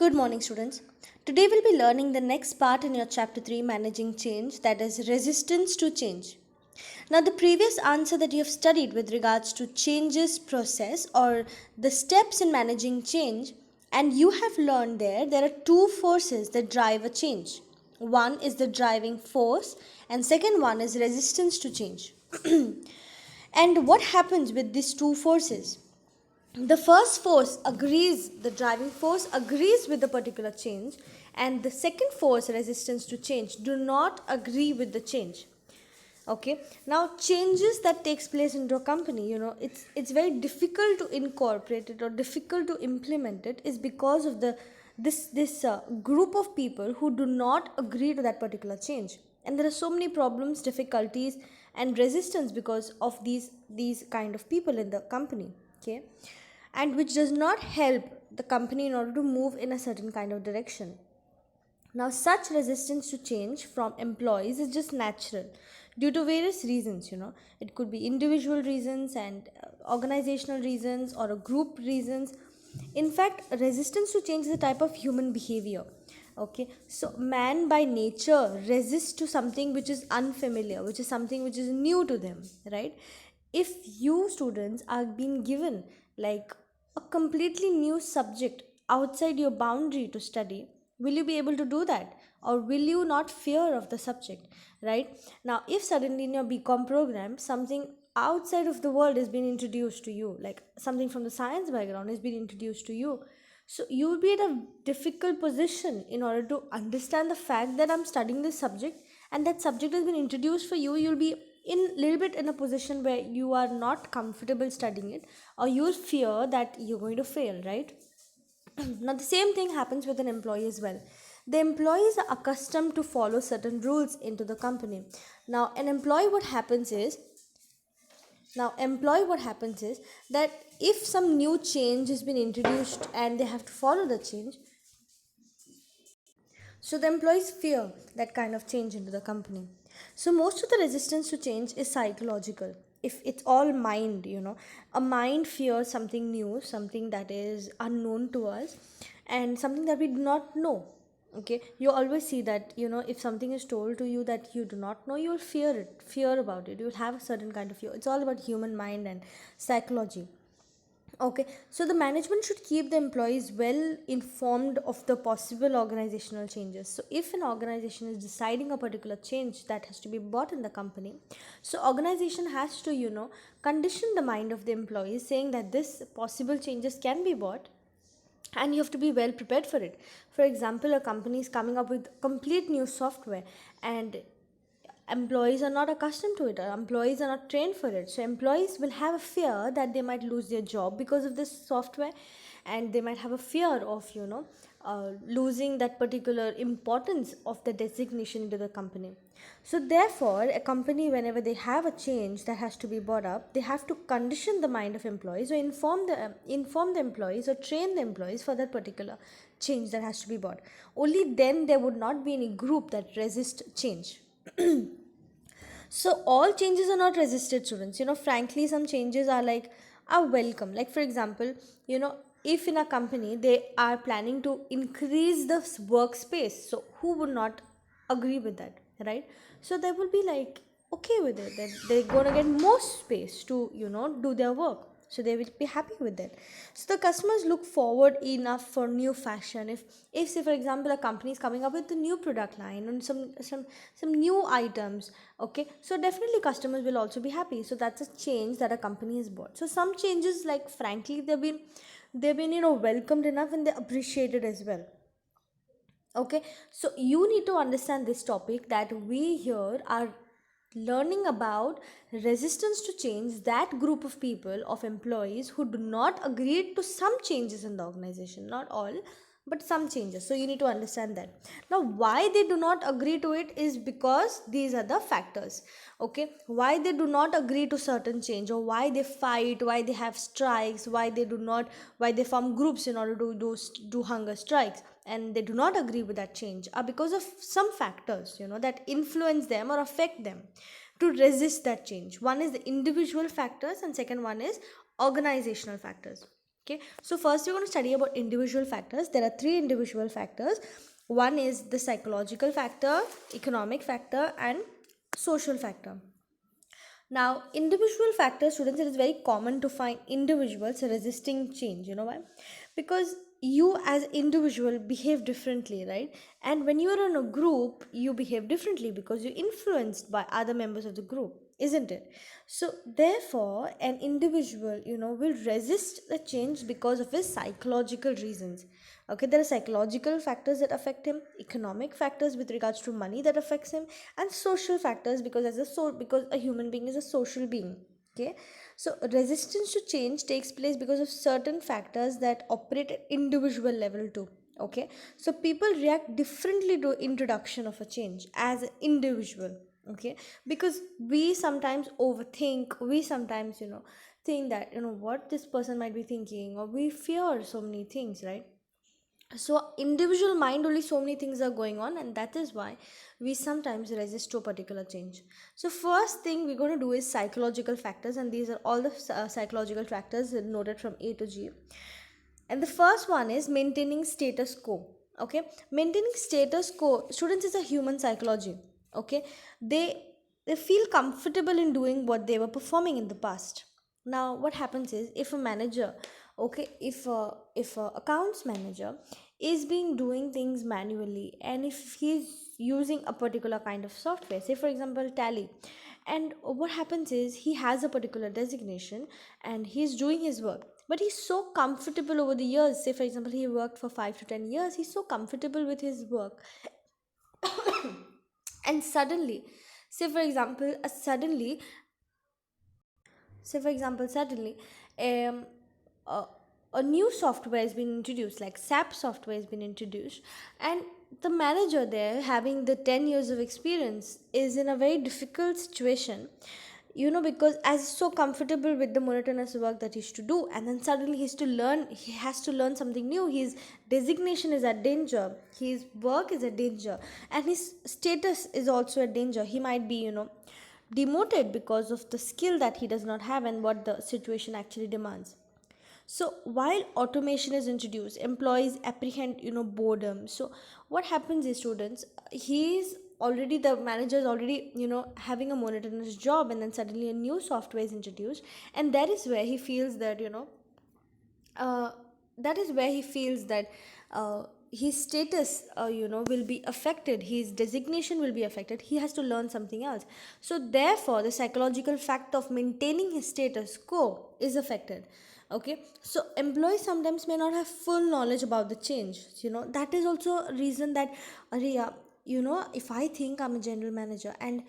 Good morning, students. Today we'll be learning the next part in your chapter 3 Managing Change, that is resistance to change. Now, the previous answer that you have studied with regards to changes process or the steps in managing change, and you have learned there are two forces that drive a change. One is the driving force, and second one is resistance to change. And what happens with these two forces? The first force agrees, the driving force agrees with the particular change, and the second force, resistance to change, do not agree with the change. Okay, now changes that takes place into a company, it's very difficult to incorporate it or difficult to implement it, is because of this group of people who do not agree to that particular change. And there are so many problems, difficulties, and resistance because of these kind of people in the company. Okay, and which does not help the company in order to move in a certain kind of direction. Now, such resistance to change from employees is just natural due to various reasons. It could be individual reasons and organizational reasons or a group reasons. In fact, resistance to change is a type of human behavior. Okay, so man by nature resists to something which is unfamiliar, which is something which is new to them, right? If you students are being given like a completely new subject outside your boundary to study, will you be able to do that, or will you not fear of the subject? Right now, if suddenly in your bcom program something outside of the world is being introduced to you, like something from the science background is being introduced to you, so you will be in a difficult position in order to understand the fact that I'm studying this subject, and that subject has been introduced for you. You'll be in little bit in a position where you are not comfortable studying it, or you will fear that you're going to fail, right? Now, the same thing happens with an employee as well. The employees are accustomed to follow certain rules into the company. Now, an employee, what happens is that if some new change has been introduced and they have to follow the change, so the employees fear that kind of change into the company. So most of the resistance to change is psychological. If it's all mind, a mind fears something new, something that is unknown to us, and something that we do not know. Okay, you always see that, if something is told to you that you do not know, you will fear about it. You will have a certain kind of fear. It's all about human mind and psychology. Okay, so the management should keep the employees well informed of the possible organizational changes. So, if an organization is deciding a particular change that has to be bought in the company, so organization has to, condition the mind of the employees, saying that this possible changes can be bought, and you have to be well prepared for it. For example, a company is coming up with complete new software, and employees are not accustomed to it, or employees are not trained for it, so employees will have a fear that they might lose their job because of this software, and they might have a fear of losing that particular importance of the designation into the company. So therefore, a company, whenever they have a change that has to be brought up, they have to condition the mind of employees, or inform the employees, or train the employees for that particular change that has to be brought. Only then there would not be any group that resist change. So all changes are not resisted, students. Frankly, some changes are welcome. Like for example, if in a company they are planning to increase the workspace, so who would not agree with that, right? So they will be like okay with it, that they're gonna get more space to do their work, so they will be happy with that. So the customers look forward enough for new fashion. If say for example a company is coming up with a new product line and some new items, okay, so definitely customers will also be happy. So that's a change that a company has bought. So some changes, like frankly, they've been welcomed enough, and they appreciated as well. Okay, so you need to understand this topic, that we here are learning about resistance to change, that group of people, of employees who do not agree to some changes in the organization, not all, but some changes. So you need to understand that. Now, why they do not agree to it is because these are the factors. Okay, why they do not agree to certain change, or why they fight, why they have strikes, why they form groups in order to do hunger strikes, and they do not agree with that change, are because of some factors that influence them or affect them to resist that change. One is the individual factors, and second one is organizational factors. Okay, so first we're going to study about individual factors. There are three individual factors. One is the psychological factor, economic factor, and social factor. Now, individual factors, students, it is very common to find individuals resisting change. You know why? Because you as individual behave differently, right? And when you are in a group, you behave differently because you're influenced by other members of the group, isn't it? So therefore, an individual, will resist the change because of his psychological reasons. Okay, there are psychological factors that affect him, economic factors with regards to money that affects him, and social factors because because a human being is a social being. Okay, so resistance to change takes place because of certain factors that operate at individual level too. Okay, so people react differently to introduction of a change as an individual. Okay, because we sometimes overthink, we sometimes think that what this person might be thinking, or we fear so many things, right? So individual mind, only so many things are going on, and that is why we sometimes resist to a particular change. So first thing we're going to do is psychological factors, and these are all the psychological factors noted from A to G. And the first one is maintaining status quo. Okay, maintaining status quo, students, is a human psychology. Okay, they they feel comfortable in doing what they were performing in the past. Now what happens is, if a manager, okay, if a accounts manager is being doing things manually, and if he's using a particular kind of software, say for example Tally, and what happens is he has a particular designation and he's doing his work, but he's so comfortable over the years. Say for example he worked for 5 to 10 years, he's so comfortable with his work, and suddenly, say for example suddenly say for example suddenly um, a, a new software has been introduced, like SAP software has been introduced, and the manager there, having the 10 years of experience, is in a very difficult situation, because as he's so comfortable with the monotonous work that he's to do, and then suddenly he has to learn something new. His designation is at danger, his work is at danger, and his status is also at danger. He might be demoted because of the skill that he does not have and what the situation actually demands. So while automation is introduced, employees apprehend boredom. So what happens is, students, the manager is already having a monotonous job, and then suddenly a new software is introduced, and that is where he feels that uh, his status will be affected, his designation will be affected, he has to learn something else. So therefore the psychological fact of maintaining his status quo is affected. Okay, so employees sometimes may not have full knowledge about the change. That is also a reason that, Arya, if I think I'm a general manager, and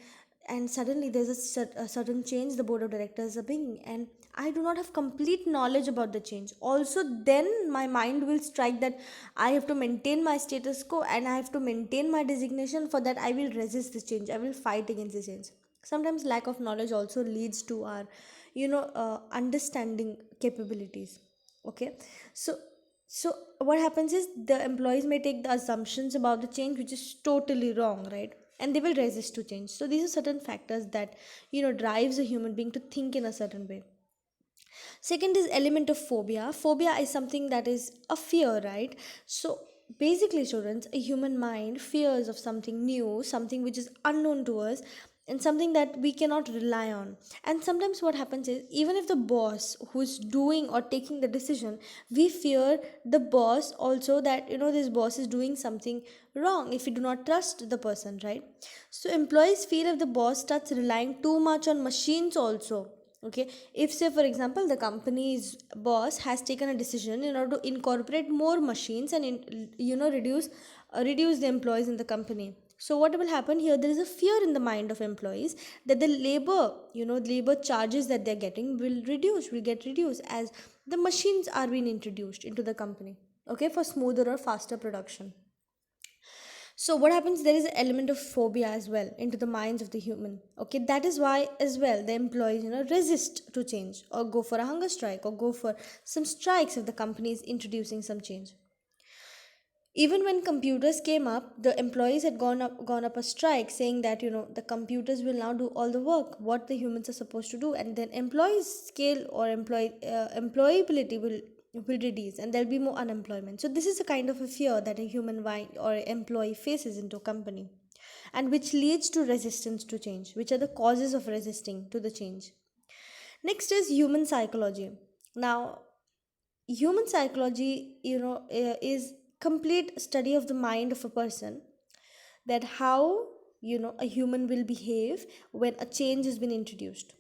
suddenly there's a sudden change the board of directors are bringing, and I do not have complete knowledge about the change also, then my mind will strike that I have to maintain my status quo and I have to maintain my designation. For that I will resist this change, I will fight against the change. Sometimes lack of knowledge also leads to our understanding capabilities. Okay, so so what happens is, the employees may take the assumptions about the change which is totally wrong, right? And they will resist to change. So these are certain factors that drives a human being to think in a certain way. Second is element of phobia. Phobia is something that is a fear, right? So basically, students, a human mind fears of something new, something which is unknown to us, and something that we cannot rely on. And sometimes what happens is, even if the boss who's doing or taking the decision, we fear the boss also, that this boss is doing something wrong if we do not trust the person, right? So employees fear if the boss starts relying too much on machines also. Okay, if say for example the company's boss has taken a decision in order to incorporate more machines and reduce the employees in the company, so what will happen here, there is a fear in the mind of employees that the labor charges that they're getting will get reduced as the machines are being introduced into the company, okay, for smoother or faster production. So what happens, there is an element of phobia as well into the minds of the human. Okay, that is why as well the employees resist to change, or go for a hunger strike, or go for some strikes if the company is introducing some change. Even when computers came up, the employees had gone up a strike, saying that the computers will now do all the work what the humans are supposed to do, and then employees scale or employability will will reduce and there'll be more unemployment. So this is a kind of a fear that a human mind or employee faces into a company, and which leads to resistance to change, which are the causes of resisting to the change. Next is human psychology. Now, human psychology, is complete study of the mind of a person, that how a human will behave when a change has been introduced.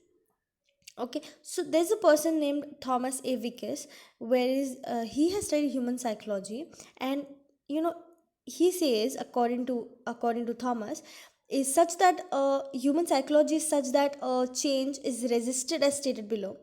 Okay, so there's a person named Thomas A. Vickers, whereas he has studied human psychology, and you know he says, according to Thomas, is such that human psychology is such that change is resisted as stated below.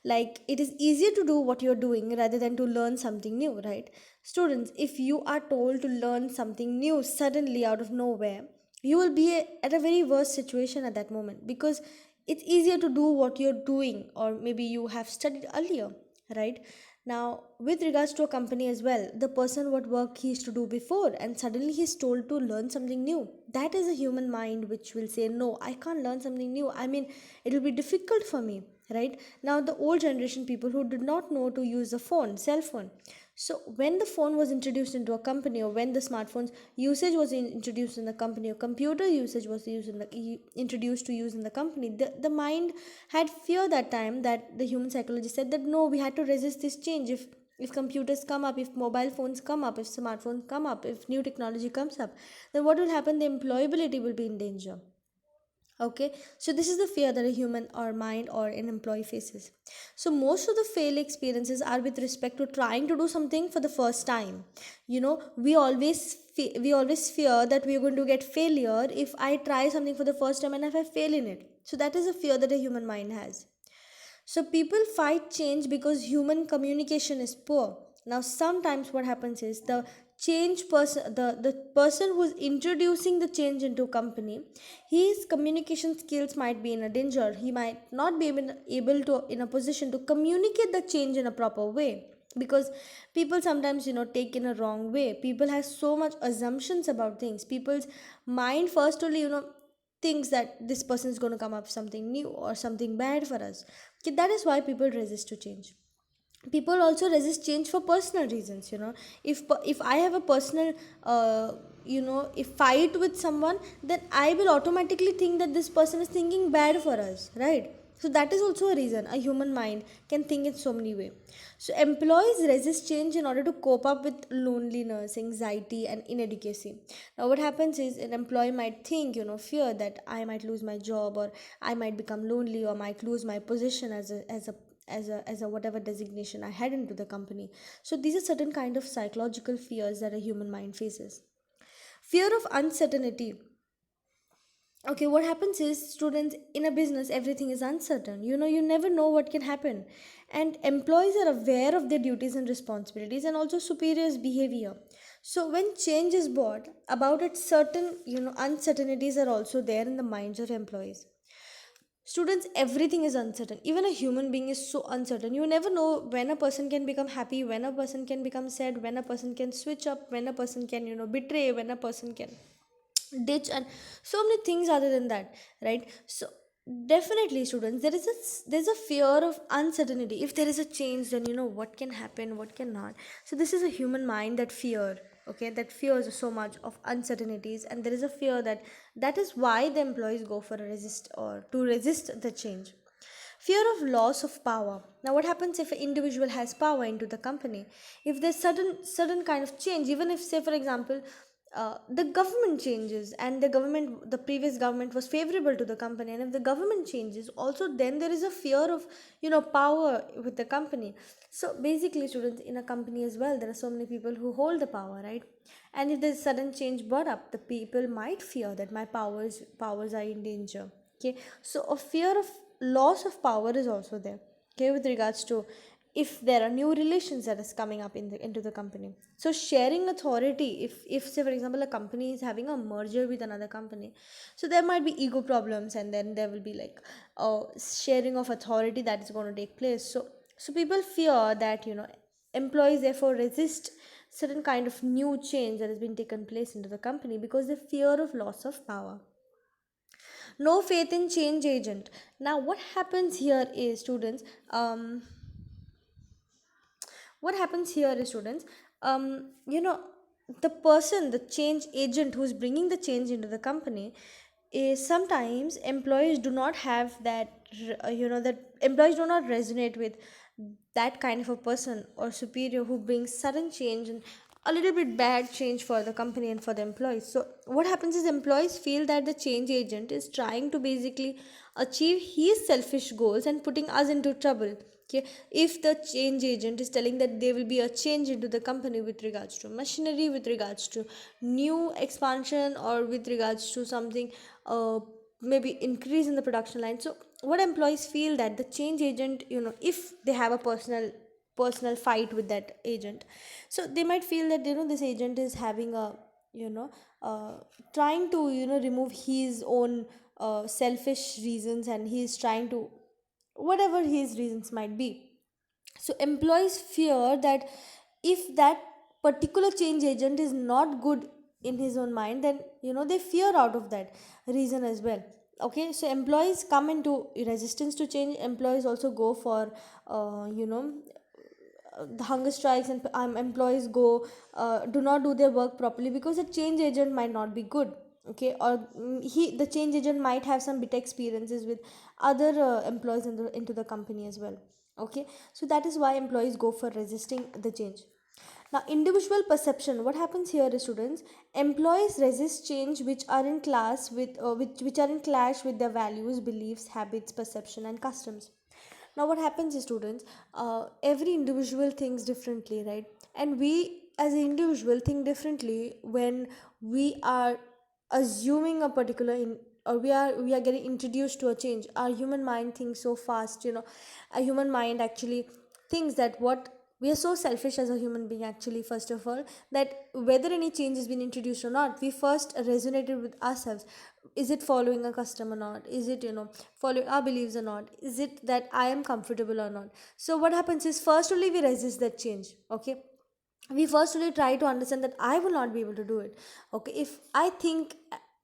Like, it is easier to do what you're doing rather than to learn something new, right? Students, if you are told to learn something new suddenly out of nowhere, you will be at a very worse situation at that moment, because it's easier to do what you're doing, or maybe you have studied earlier, right? Now, with regards to a company as well, the person what work he used to do before, and suddenly he's told to learn something new, that is a human mind which will say, no, I can't learn something new. I mean, it will be difficult for me, right? Now, the old generation people who did not know to use a phone, cell phone, so when the phone was introduced into a company, or when the smartphones usage was introduced in the company, or computer usage was introduced to use in the company, the mind had fear that time, that the human psychologist said that no, we had to resist this change. If computers come up, if mobile phones come up, if smartphones come up, if new technology comes up, then what will happen? The employability will be in danger. Okay, so this is the fear that a human or mind or an employee faces. So most of the fail experiences are with respect to trying to do something for the first time. We always fear that we are going to get failure if I try something for the first time and if I fail in it. So that is a fear that a human mind has. So people fight change because human communication is poor. Now sometimes what happens is the person who's introducing the change into company, his communication skills might be in a danger. He might not be able to in a position to communicate the change in a proper way, because people sometimes take in a wrong way. People have so much assumptions about things. People's mind firstly thinks that this person is going to come up with something new or something bad for us. Okay, that is why people resist to change. People also resist change for personal reasons. If I have a personal if fight with someone, then I will automatically think that this person is thinking bad for us, right? So that is also a reason a human mind can think in so many ways. So employees resist change in order to cope up with loneliness, anxiety, and inadequacy. Now what happens is an employee might think, fear that I might lose my job, or I might become lonely, or might lose my position as a whatever designation I had into the company. So these are certain kind of psychological fears that a human mind faces. Fear of uncertainty. Okay, what happens is, students, in a business everything is uncertain. You never know what can happen, and employees are aware of their duties and responsibilities, and also superiors behavior. So when change is brought about it, certain uncertainties are also there in the minds of employees. Students, everything is uncertain. Even a human being is so uncertain. You never know when a person can become happy, when a person can become sad, when a person can switch up, when a person can betray, when a person can ditch, and so many things other than that, right? So definitely, students, there's a fear of uncertainty. If there is a change, then what can happen, what cannot. So this is a human mind that fear, okay, that fears so much of uncertainties, and there is a fear that is why the employees go for a resist, or to resist the change. Fear of loss of power. Now what happens if an individual has power into the company? If there's certain kind of change, even if, say for example, the government changes, and the previous government was favorable to the company, and if the government changes also, then there is a fear of power with the company. So basically, students, in a company as well, there are so many people who hold the power, right? And if there's sudden change brought up, the people might fear that my powers are in danger. Okay, so a fear of loss of power is also there, okay, with regards to if there are new relations that is coming up into the company. So sharing authority, if say for example a company is having a merger with another company, so there might be ego problems, and then there will be like sharing of authority that is going to take place. So people fear that employees therefore resist certain kind of new change that has been taken place into the company, because they fear of loss of power. No faith in change agent. Now what happens here is, students, What happens here is, students, you know, the person, the change agent who's bringing the change into the company, is sometimes employees do not have that, that employees do not resonate with that kind of a person or superior who brings sudden change and a little bit bad change for the company and for the employees. So what happens is employees feel that the change agent is trying to basically achieve his selfish goals and putting us into trouble. Okay, if the change agent is telling that there will be a change into the company with regards to machinery, with regards to new expansion, or with regards to something, maybe increase in the production line. So what employees feel that the change agent, if they have a personal fight with that agent, so they might feel that this agent is having a, you know uh, trying to remove his own selfish reasons, and he's trying to, whatever his reasons might be. So employees fear that if that particular change agent is not good in his own mind, then they fear out of that reason as well. Okay, so employees come into resistance to change. Employees also go for the hunger strikes, and employees go, do not do their work properly because the change agent might not be good. Okay, or he the change agent might have some bit experiences with other employees into the company as well. Okay, so that is why employees go for resisting the change. Now, individual perception, what happens here is, students, employees resist change which are in class with which are in clash with their values, beliefs, habits, perception, and customs. Now what happens is, students, every individual thinks differently, right? And we as an individual think differently when we are assuming a particular or we are getting introduced to a change. Our human mind thinks so fast, a human mind actually thinks that what we are so selfish as a human being, actually, first of all, that whether any change has been introduced or not, we first resonated with ourselves. Is it following a custom or not? Is it following our beliefs or not? Is it that I am comfortable or not? So what happens is, first only we resist that change. Okay, we first really try to understand that I will not be able to do it. Okay, if I think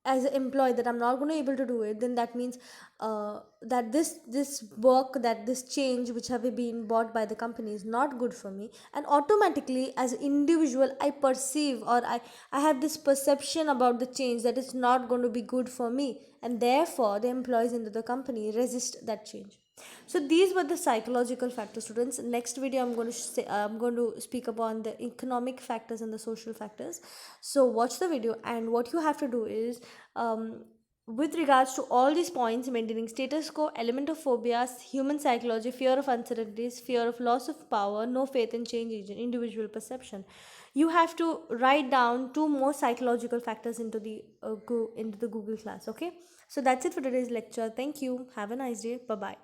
as an employee that I'm not going to be able to do it, then that means that this work, that this change which have been bought by the company is not good for me, and automatically as an individual I perceive, or I have this perception about the change that it's not going to be good for me, and therefore the employees into the company resist that change. So these were the psychological factors, students. Next video I'm going to say, I'm going to speak upon the economic factors and the social factors. So watch the video, and what you have to do is, with regards to all these points, maintaining status quo, element of phobias, human psychology, fear of uncertainties, fear of loss of power, no faith in change agent, individual perception, you have to write down two more psychological factors into the into the Google class. Okay, so that's it for today's lecture. Thank you. Have a nice day. Bye bye.